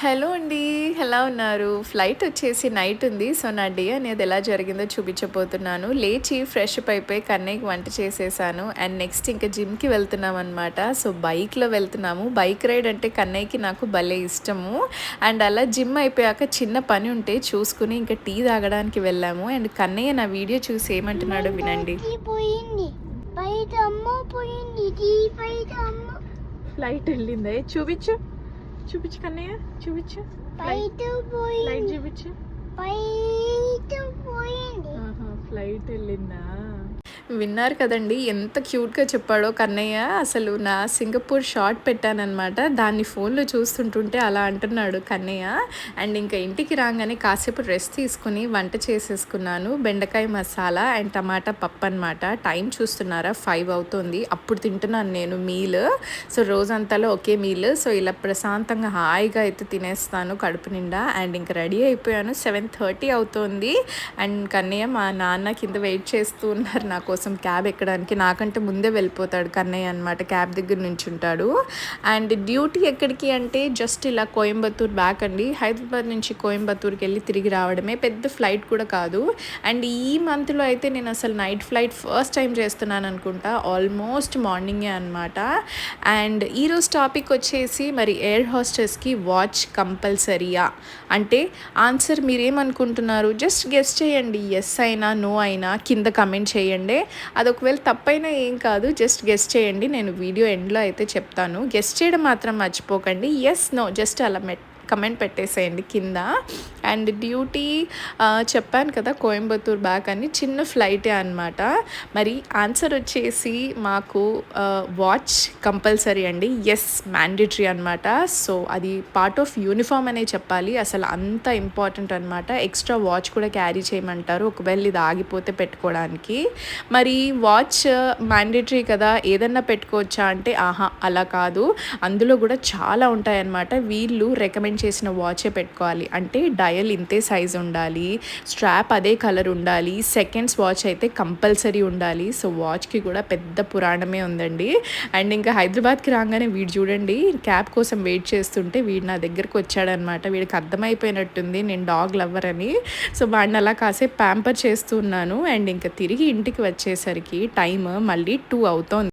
Hello అండి. ఎలా ఉన్నారు? ఫ్లైట్ వచ్చేసి నైట్ ఉంది. సో, నా డే అనేది ఎలా జరిగిందో చూపించబోతున్నాను. లేచి ఫ్రెష్ అప్ అయిపోయి కన్నయ్యకి వంట చేసేసాను. అండ్ నెక్స్ట్ ఇంకా జిమ్‌కి వెళ్తున్నామనమాట. సో, బైక్‌లో వెళ్తున్నాము. బైక్ రైడ్ అంటే కన్నయ్యకి నాకు భలే ఇష్టము. అండ్ అలా జిమ్ అయిపోయాక చిన్న పని ఉంటే చూసుకుని ఇంకా టీ తాగడానికి వెళ్ళాము. అండ్ కన్నయ్య నా వీడియో చూసి ఏమంటున్నాడో వినండి. ఫ్లైట్ వెళ్ళిందే చూపించు. చూపించు కన్నయ్య, చూపించు. ఫ్లైట్ చూపించు. ఫ్లైట్ వెళ్ళిందా? విన్నారు కదండి ఎంత క్యూట్గా చెప్పాడో కన్నయ్య. అసలు నా సింగపూర్ షార్ట్ పెట్టానన్నమాట. దాన్ని ఫోన్లో చూస్తుంటుంటే అలా అంటున్నాడు కన్నయ్య. అండ్ ఇంకా ఇంటికి రాగానే కాసేపు రెస్ట్ తీసుకుని వంట చేసేసుకున్నాను. బెండకాయ మసాలా అండ్ టమాటా పప్పు అనమాట. టైం చూస్తున్నారా 5 అవుతుంది. అప్పుడు తింటున్నాను నేను మీల్. సో రోజంతాలో ఒకే మీల్. సో ఇలా ప్రశాంతంగా హాయిగా అయితే తినేస్తాను కడుపు నిండా. అండ్ ఇంకా రెడీ అయిపోయాను. 7:30 అవుతుంది. అండ్ కన్నయ్య మా నాన్న కింద వెయిట్ చేస్తూ ఉన్నారు నా కోసం క్యాబ్ ఎక్కడానికి. నాకంటే ముందే వెళ్ళిపోతాడు కన్నయ్య అనమాట. క్యాబ్ దగ్గర నుంచి ఉంటాడు. అండ్ డ్యూటీ ఎక్కడికి అంటే జస్ట్ ఇలా కోయంబత్తూర్ బ్యాక్ అండి. హైదరాబాద్ నుంచి కోయంబత్తూర్కి వెళ్ళి తిరిగి రావడమే. పెద్ద ఫ్లైట్ కూడా కాదు. అండ్ ఈ మంత్లో అయితే నేను అసలు నైట్ ఫ్లైట్ ఫస్ట్ టైం చేస్తున్నాను అనుకుంటా. ఆల్మోస్ట్ మార్నింగే అనమాట. అండ్ ఈరోజు టాపిక్ వచ్చేసి మరి ఎయిర్ హోస్టెస్కి వాచ్ కంపల్సరీయా అంటే ఆన్సర్ మీరేమనుకుంటున్నారు? జస్ట్ గెస్ చేయండి. ఎస్ అయినా నో అయినా కింద కమెంట్ చేయండి. అది ఒకవేళ తప్పైనా ఏం కాదు, జస్ట్ గెస్ చేయండి. నేను వీడియో ఎండ్లో అయితే చెప్తాను. గెస్ చేయడం మాత్రం మర్చిపోకండి. ఎస్ నో జస్ట్ అలా కమెంట్ పెట్టేసేయండి కింద. అండ్ డ్యూటీ చెప్పాను కదా కోయంబత్తూర్ బ్యాక్ అని, చిన్న ఫ్లైటే అనమాట. మరి ఆన్సర్ వచ్చేసి మాకు వాచ్ కంపల్సరీ అండి. ఎస్ మ్యాండేటరీ అనమాట. సో అది పార్ట్ ఆఫ్ యూనిఫామ్ అనే చెప్పాలి. అసలు అంత ఇంపార్టెంట్ అనమాట. ఎక్స్ట్రా వాచ్ కూడా క్యారీ చేయమంటారు ఒకవేళ ఇది ఆగిపోతే పెట్టుకోవడానికి. మరి వాచ్ మ్యాండేటరీ కదా, ఏదన్నా పెట్టుకోవచ్చా అంటే అలా కాదు. అందులో కూడా చాలా ఉంటాయన్నమాట. వీళ్ళు రికమెండ్ చేసిన వాచే పెట్టుకోవాలి. అంటే డయల్ ఇంతే సైజ్ ఉండాలి, స్ట్రాప్ అదే కలర్ ఉండాలి, సెకండ్స్ వాచ్ అయితే కంపల్సరీ ఉండాలి. సో వాచ్కి కూడా పెద్ద పురాణమే ఉందండి. అండ్ ఇంకా హైదరాబాద్కి రాగానే వీడు చూడండి క్యాబ్ కోసం వెయిట్ చేస్తుంటే వీడు నా దగ్గరకు వచ్చాడనమాట. వీడికి అర్థమైపోయినట్టుంది నేను డాగ్ లవర్ అని. సో వాడిని అలా కాసేపు ప్యాంపర్ చేస్తూ ఉన్నాను. అండ్ ఇంకా తిరిగి ఇంటికి వచ్చేసరికి టైం మళ్ళీ 2 అవుతోంది.